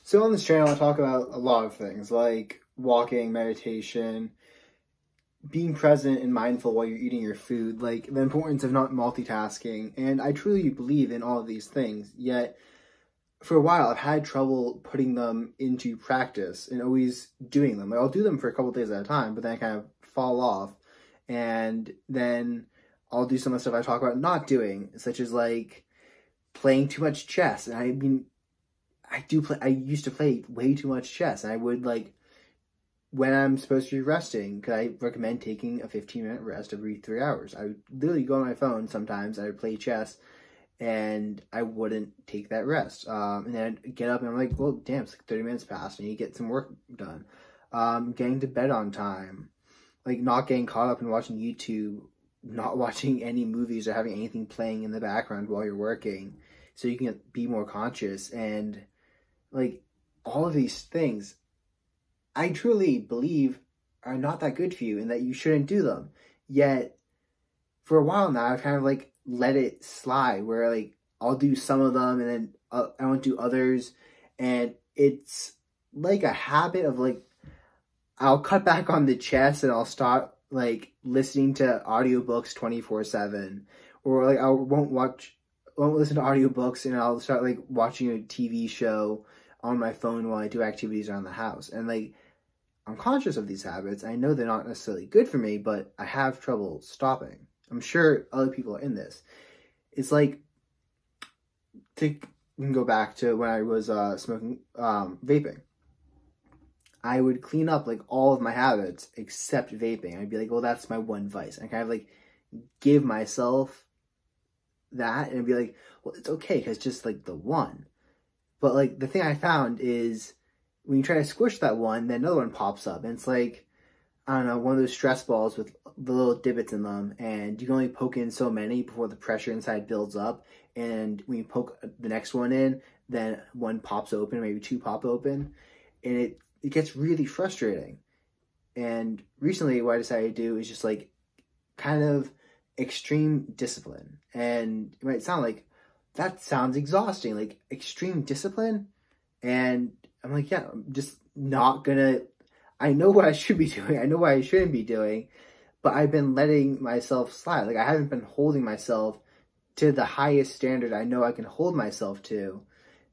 So on this channel, I talk about a lot of things like walking, meditation, being present and mindful while you're eating your food, like the importance of not multitasking. And I truly believe in all of these things. Yet, for a while, I've had trouble putting them into practice and always doing them. Like, I'll do them for a couple days at a time, but then I kind of fall off. And then I'll do some of the stuff I talk about not doing, such as like playing too much chess. And I mean, I used to play way too much chess. And I would like, when I'm supposed to be resting, because I recommend taking a 15-minute rest every 3 hours. I would literally go on my phone sometimes, I would play chess, and I wouldn't take that rest. And then I'd get up and I'm like, well, damn, it's like 30 minutes past, and you get some work done. Getting to bed on time, like not getting caught up in watching YouTube, not watching any movies or having anything playing in the background while you're working, so you can be more conscious. And like all of these things, I truly believe are not that good for you and that you shouldn't do them. Yet, for a while now, I've kind of like let it slide where like I'll do some of them and then I won't do others. And it's like a habit of like, I'll cut back on the chess and I'll start like listening to audiobooks 24/7. Or like I won't listen to audiobooks and I'll start like watching a TV show on my phone while I do activities around the house. And like, I'm conscious of these habits. I know they're not necessarily good for me, but I have trouble stopping. I'm sure other people are in this. It's like, we can go back to when I was smoking, vaping. I would clean up like all of my habits except vaping. I'd be like, well, that's my one vice. And I kind of like give myself that and be like, well, it's okay because it's just like the one. But like the thing I found is when you try to squish that one, then another one pops up. And it's like, I don't know, one of those stress balls with the little divots in them. And you can only poke in so many before the pressure inside builds up. And when you poke the next one in, then one pops open, maybe two pop open. And it gets really frustrating. And recently what I decided to do is just like kind of extreme discipline. And it might sound like, that sounds exhausting, like extreme discipline. And I'm like, yeah, I'm just not gonna, I know what I should be doing. I know what I shouldn't be doing, but I've been letting myself slide. Like I haven't been holding myself to the highest standard I know I can hold myself to.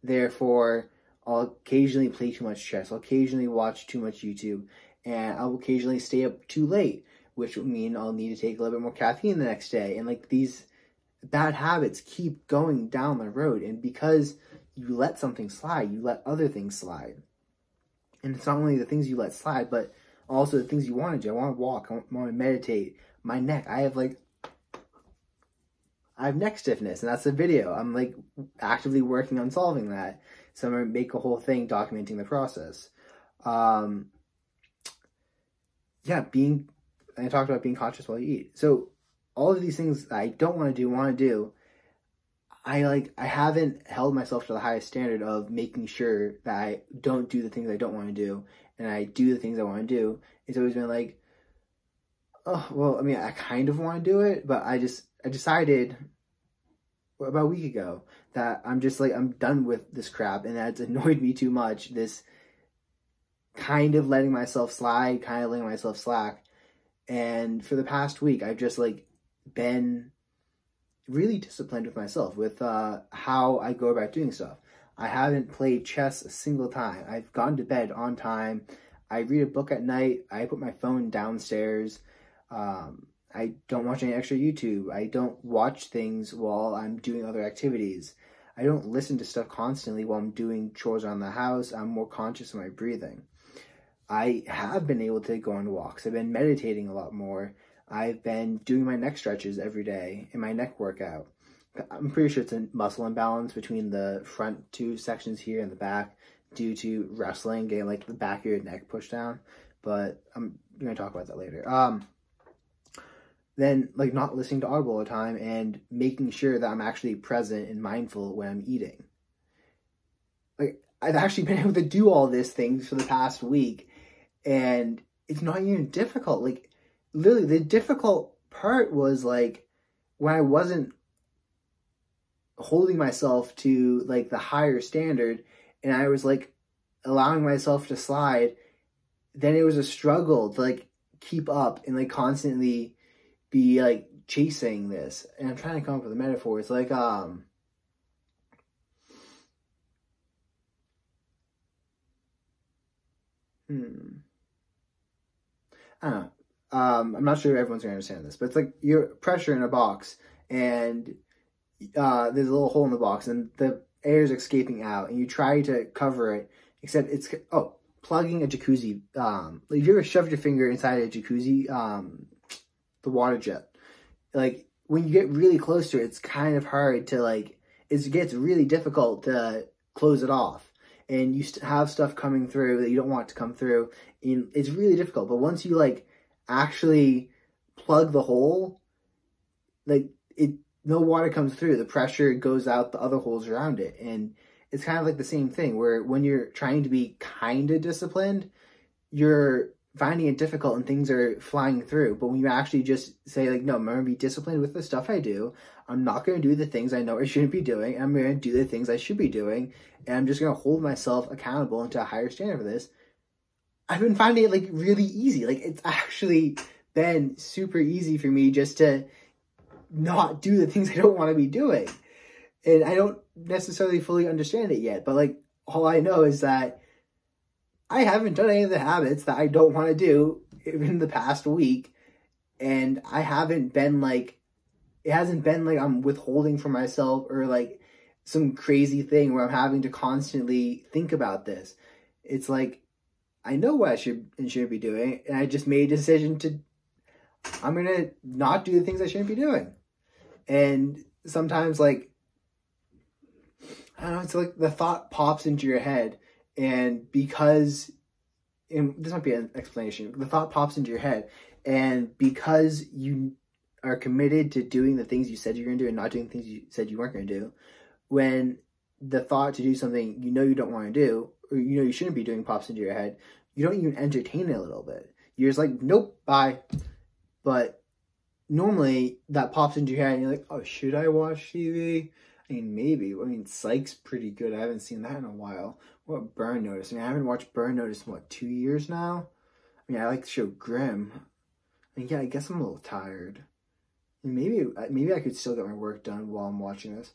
Therefore, I'll occasionally play too much chess. I'll occasionally watch too much YouTube, and I'll occasionally stay up too late, which will mean I'll need to take a little bit more caffeine the next day. And like these bad habits keep going down the road. And because you let something slide, you let other things slide. And it's not only the things you let slide, but also the things you want to do. I want to walk. I want to meditate. My neck, I have neck stiffness, and that's a video. I'm like actively working on solving that. So I'm going to make a whole thing documenting the process. Yeah, I talked about being conscious while you eat. So all of these things I don't want to do, I haven't held myself to the highest standard of making sure that I don't do the things I don't want to do, and I do the things I want to do. It's always been like, oh, well, I mean, I kind of want to do it, but I decided about a week ago that I'm just like, I'm done with this crap, and that's annoyed me too much. This kind of letting myself slide, kind of letting myself slack. And for the past week, I've just like been really disciplined with myself, with how I go about doing stuff. I haven't played chess a single time. I've gone to bed on time. I read a book at night. I put my phone downstairs. I don't watch any extra YouTube. I don't watch things while I'm doing other activities. I don't listen to stuff constantly while I'm doing chores around the house. I'm more conscious of my breathing. I have been able to go on walks. I've been meditating a lot more. I've been doing my neck stretches every day in my neck workout. I'm pretty sure it's a muscle imbalance between the front two sections here and the back due to wrestling, getting like the back of your neck pushed down. But I'm going to talk about that later. Then like not listening to Audible all the time and making sure that I'm actually present and mindful when I'm eating. Like I've actually been able to do all these things for the past week, and it's not even difficult. Like literally the difficult part was like when I wasn't holding myself to like the higher standard, and I was like allowing myself to slide, then it was a struggle to like keep up and like constantly be like chasing this. And I'm trying to come up with a metaphor. It's like I don't know. I'm not sure if everyone's gonna understand this, but it's like you're pressure in a box, and there's a little hole in the box, and the air is escaping out, and you try to cover it, except it's plugging a jacuzzi. Like, you ever shoved your finger inside a jacuzzi, the water jet? Like, when you get really close to it, it's kind of hard to like. It gets really difficult to close it off, and you have stuff coming through that you don't want to come through. And it's really difficult. But once you like actually plug the hole, like no water comes through. The pressure goes out the other holes around it, and it's kind of like the same thing where when you're trying to be kind of disciplined, you're finding it difficult and things are flying through. But when you actually just say like, no, I'm going to be disciplined with the stuff I do. I'm not going to do the things I know I shouldn't be doing. I'm going to do the things I should be doing. And I'm just going to hold myself accountable into a higher standard for this. I've been finding it like really easy. Like, it's actually been super easy for me just to not do the things I don't want to be doing. And I don't necessarily fully understand it yet, but like, all I know is that I haven't done any of the habits that I don't want to do in the past week. And I haven't been like, it hasn't been like I'm withholding from myself or like some crazy thing where I'm having to constantly think about this. It's like, I know what I should and shouldn't be doing, and I just made a decision to, I'm going to not do the things I shouldn't be doing. And sometimes, like, I don't know, it's like the thought pops into your head, and because, and this might be an explanation, the thought pops into your head, and because you are committed to doing the things you said you're going to do and not doing things you said you weren't going to do, when the thought to do something you know you don't want to do, or you know you shouldn't be doing, pops into your head, you don't even entertain it a little bit. You're just like, nope, bye. But normally that pops into your head and you're like, oh, should I watch TV? I mean, maybe. I mean, Psych's pretty good. I haven't seen that in a while. What about Burn Notice? I mean, I haven't watched Burn Notice in, what, 2 years now? I mean, I like the show Grimm. I mean, yeah, I guess I'm a little tired. And maybe I could still get my work done while I'm watching this.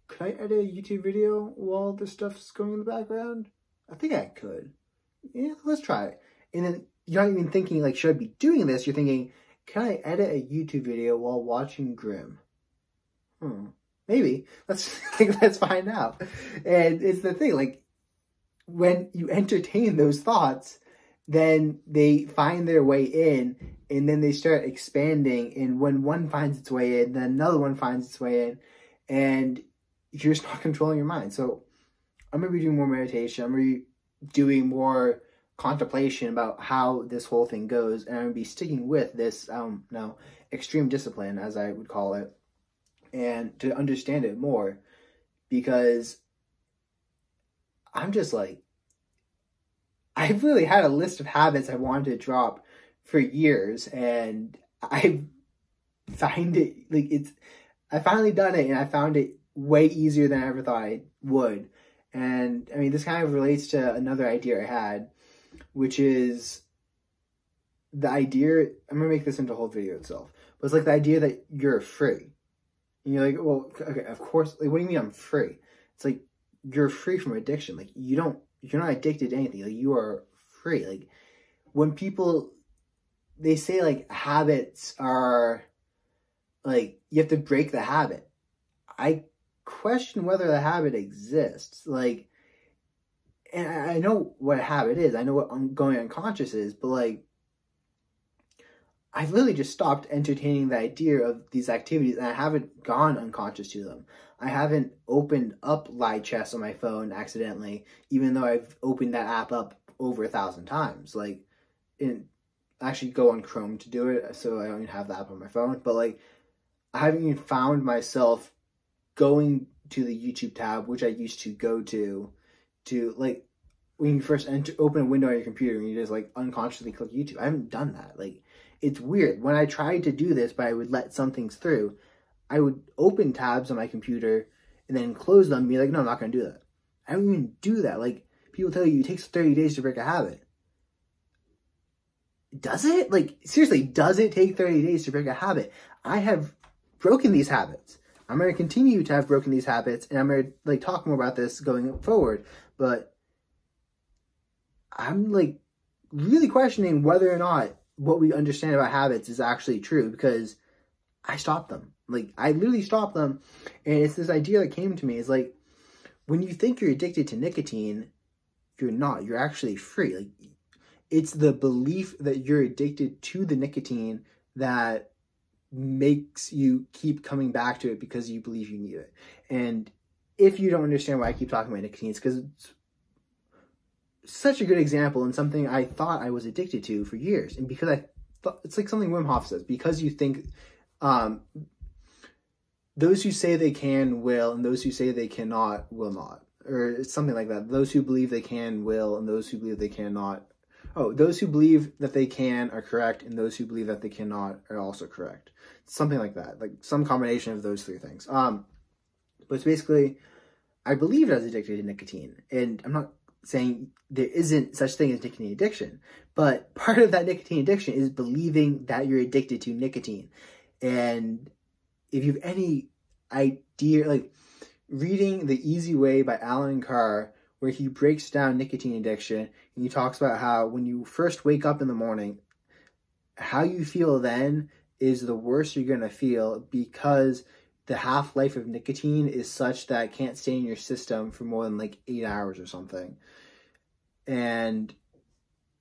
Could I edit a YouTube video while this stuff's going in the background? I think I could. Yeah, let's try it. And then you're not even thinking, like, should I be doing this? You're thinking, can I edit a YouTube video while watching Grimm? Maybe. Let's find out. And it's the thing, like, when you entertain those thoughts, then they find their way in, and then they start expanding. And when one finds its way in, then another one finds its way in, and you're just not controlling your mind. So I'm going to be doing more meditation. I'm going to be doing more contemplation about how this whole thing goes. And I'm going to be sticking with this, extreme discipline, as I would call it, and to understand it more. Because I'm just like, I've really had a list of habits I wanted to drop for years. And I find it, like, I finally done it, and I found it way easier than I ever thought I would. And I mean, this kind of relates to another idea I had, which is the idea, I'm going to make this into a whole video itself, but it's like the idea that you're free. And you're like, well, okay, of course, like, what do you mean I'm free? It's like, you're free from addiction. Like, you're not addicted to anything. Like, you are free. Like, when people, they say like habits are like, you have to break the habit. I question whether the habit exists. Like, and I know what a habit is. I know what going unconscious is, but like, I've literally just stopped entertaining the idea of these activities, and I haven't gone unconscious to them. I haven't opened up Live Chess on my phone accidentally, even though I've opened that app up over 1,000 times. Like, I actually go on Chrome to do it, so I don't even have the app on my phone. But like, I haven't even found myself going to the YouTube tab, which I used to go to like, when you first open a window on your computer and you just like unconsciously click YouTube. I haven't done that. Like, it's weird. When I tried to do this, but I would let some things through, I would open tabs on my computer and then close them and be like, no, I'm not going to do that. I don't even do that. Like, People tell you it takes 30 days to break a habit. Does it? Like, seriously, does it take 30 days to break a habit? I have broken these habits. I'm going to continue to have broken these habits, and I'm going to, like, talk more about this going forward. But I'm, like, really questioning whether or not what we understand about habits is actually true, because I stopped them. Like, I literally stopped them, and it's this idea that came to me. Is like, when you think you're addicted to nicotine, you're not. You're actually free. Like, it's the belief that you're addicted to the nicotine that makes you keep coming back to it because you believe you need it. And if you don't understand why I keep talking about nicotine, it's because it's such a good example and something I thought I was addicted to for years. And because I thought, it's like something Wim Hof says, because you think, those who say they can will, and those who say they cannot will not. Or it's something like that. Those who believe they can will, and those who believe they cannot. Oh, those who believe that they can are correct, and those who believe that they cannot are also correct. Something like that. Like some combination of those three things. But it's basically, I believed I was addicted to nicotine. And I'm not saying there isn't such thing as nicotine addiction. But part of that nicotine addiction is believing that you're addicted to nicotine. And if you have any idea, like reading The Easy Way by Alan Carr, where he breaks down nicotine addiction, and he talks about how when you first wake up in the morning, how you feel then is the worst you're going to feel, because the half-life of nicotine is such that it can't stay in your system for more than like 8 hours or something. And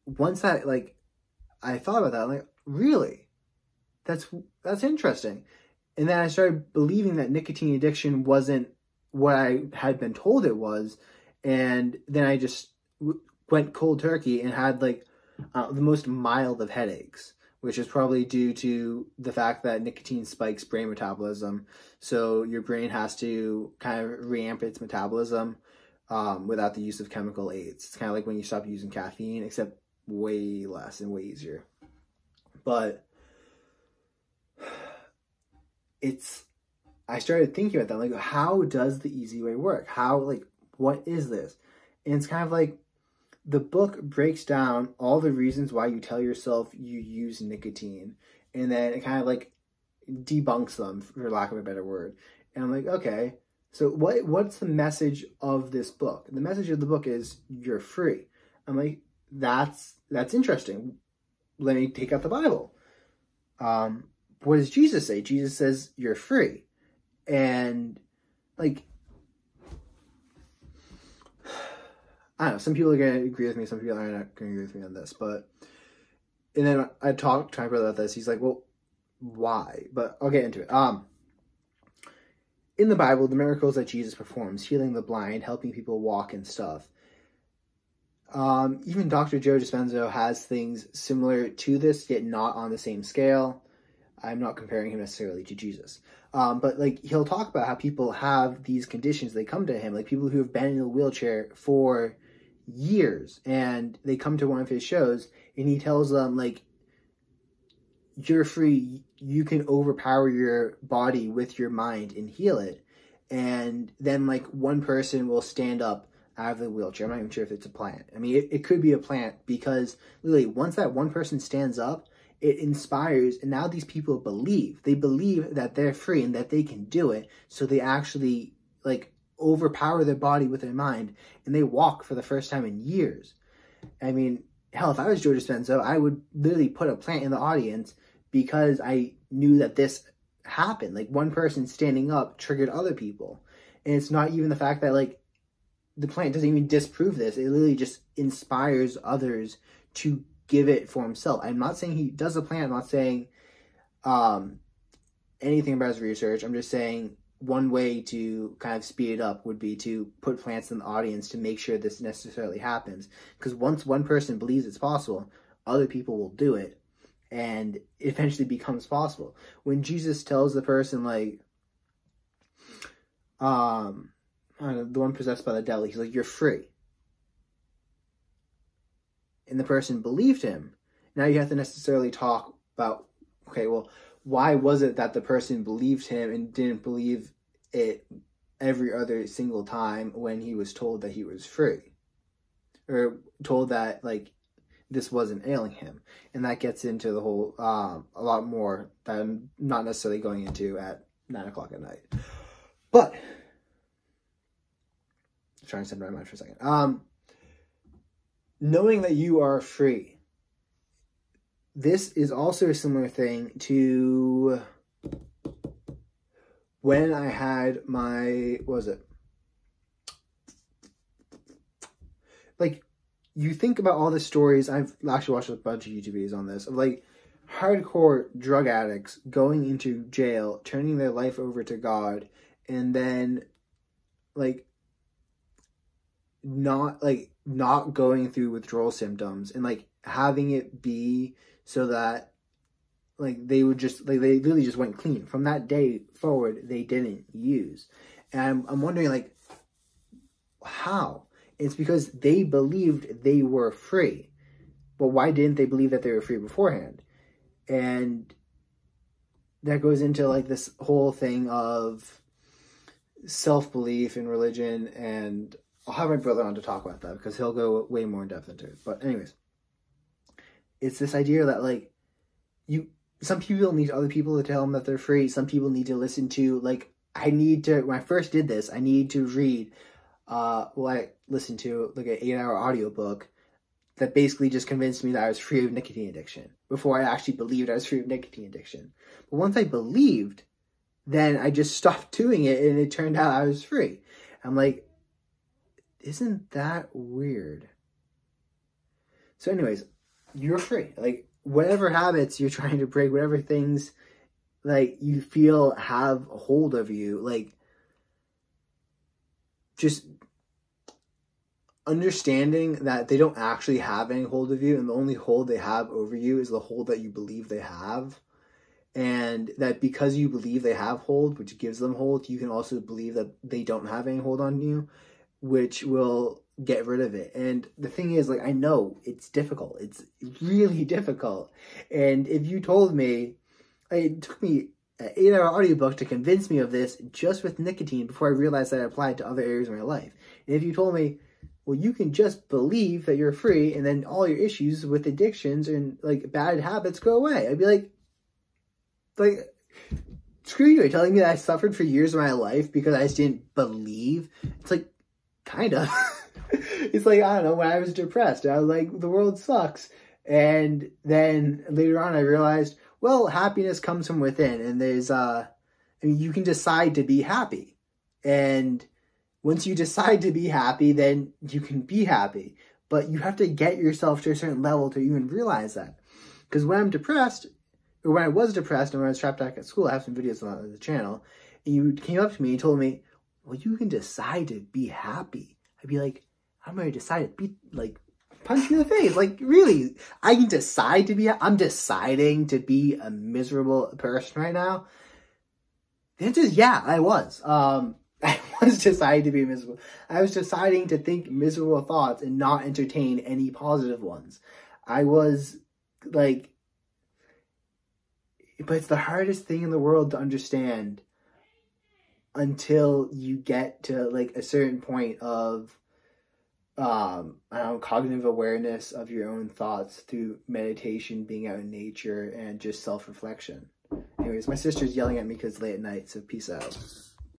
once that, like, I thought about that, I'm like, really? That's interesting. And then I started believing that nicotine addiction wasn't what I had been told it was. And then I just went cold turkey and had like the most mild of headaches, which is probably due to the fact that nicotine spikes brain metabolism. So your brain has to kind of reamp its metabolism without the use of chemical aids. It's kind of like when you stop using caffeine, except way less and way easier. But I started thinking about that, like, how does the easy way work? How, like, what is this? And it's kind of like the book breaks down all the reasons why you tell yourself you use nicotine, and then it kind of like debunks them, for lack of a better word. And I'm like, okay, so what's the message of this book? The message of the book is you're free. I'm like, that's interesting. Let me take out the Bible. What does Jesus say? Jesus says you're free. And like, I don't know, some people are going to agree with me, some people are not going to agree with me on this, but, and then I talked to my brother about this, he's like, well, why? But I'll get into it. In the Bible, the miracles that Jesus performs, healing the blind, helping people walk and stuff, even Dr. Joe Dispenza has things similar to this, yet not on the same scale. I'm not comparing him necessarily to Jesus. But like, he'll talk about how people have these conditions, they come to him, like people who have been in a wheelchair for years, and they come to one of his shows, and he tells them, like, you're free, you can overpower your body with your mind and heal it. And then like one person will stand up out of the wheelchair. I'm not even sure if it's a plant. I mean, it could be a plant, because literally once that one person stands up, it inspires, and now these people believe. They believe that they're free and that they can do it, so they actually, like, overpower their body with their mind, and they walk for the first time in years. I mean, hell, if I was Joe Dispenza, I would literally put a plant in the audience, because I knew that this happened. Like, one person standing up triggered other people. And it's not even the fact that, like, the plant doesn't even disprove this. It literally just inspires others to give it for himself. I'm not saying he does a plant. I'm not saying anything about his research. I'm just saying one way to kind of speed it up would be to put plants in the audience to make sure this necessarily happens. Because once one person believes it's possible, other people will do it, and it eventually becomes possible. When Jesus tells the person, like, I don't know, the one possessed by the devil, he's like, you're free. And the person believed him. Now you have to necessarily talk about, okay, well, why was it that the person believed him and didn't believe it every other single time when he was told that he was free? or told that like this wasn't ailing him, and that gets into the whole a lot more that I'm not necessarily going into at 9 o'clock at night. But trying to send my mind for a second. Knowing that you are free. This is also a similar thing to when I had my, what was it? Like, you think about all the stories, I've actually watched a bunch of YouTube videos on this, of like hardcore drug addicts going into jail, turning their life over to God, and then like not going through withdrawal symptoms, and like having it be so that like they would just like they literally just went clean from that day forward. They didn't use, and I'm wondering like how. It's because they believed they were free, but why didn't they believe that they were free beforehand? And that goes into like this whole thing of self-belief in religion, and I'll have my brother on to talk about that because he'll go way more in depth into it. But anyways, it's this idea that like some people need other people to tell them that they're free. Some people need to listen to, like, when I first did this, I needed to read, I listened to like an 8-hour audiobook that basically just convinced me that I was free of nicotine addiction before I actually believed I was free of nicotine addiction. But once I believed, then I just stopped doing it, and it turned out I was free. I'm like, isn't that weird? So anyways, you're free. Like, whatever habits you're trying to break, whatever things like you feel have a hold of you, like just understanding that they don't actually have any hold of you, and the only hold they have over you is the hold that you believe they have. And that because you believe they have hold, which gives them hold, you can also believe that they don't have any hold on you, which will get rid of it. And the thing is, like, I know it's difficult. It's really difficult. And if you told me, it took me an 8-hour audiobook to convince me of this just with nicotine before I realized that it applied to other areas of my life. And if you told me, well, you can just believe that you're free and then all your issues with addictions and like bad habits go away, I'd be like, screw you. You're telling me that I suffered for years of my life because I just didn't believe? It's like, kind of. It's like, I don't know, when I was depressed, I was like, the world sucks. And then later on I realized, well, happiness comes from within, and there's, you can decide to be happy. And once you decide to be happy, then you can be happy. But you have to get yourself to a certain level to even realize that. Because when I'm depressed, or when I was depressed and when I was trapped back at school, I have some videos on the channel, and you came up to me and told me, well, you can decide to be happy. I'd be like, I'm going to decide to be, like, punch me in the face. Like, really? I can decide to be, I'm deciding to be a miserable person right now? The answer is yeah, I was. I was deciding to be miserable. I was deciding to think miserable thoughts and not entertain any positive ones. I was, like, but it's the hardest thing in the world to understand until you get to, like, a certain point of, I don't know, cognitive awareness of your own thoughts through meditation, being out in nature, and just self-reflection. Anyways, my sister's yelling at me because it's late at night, so peace out.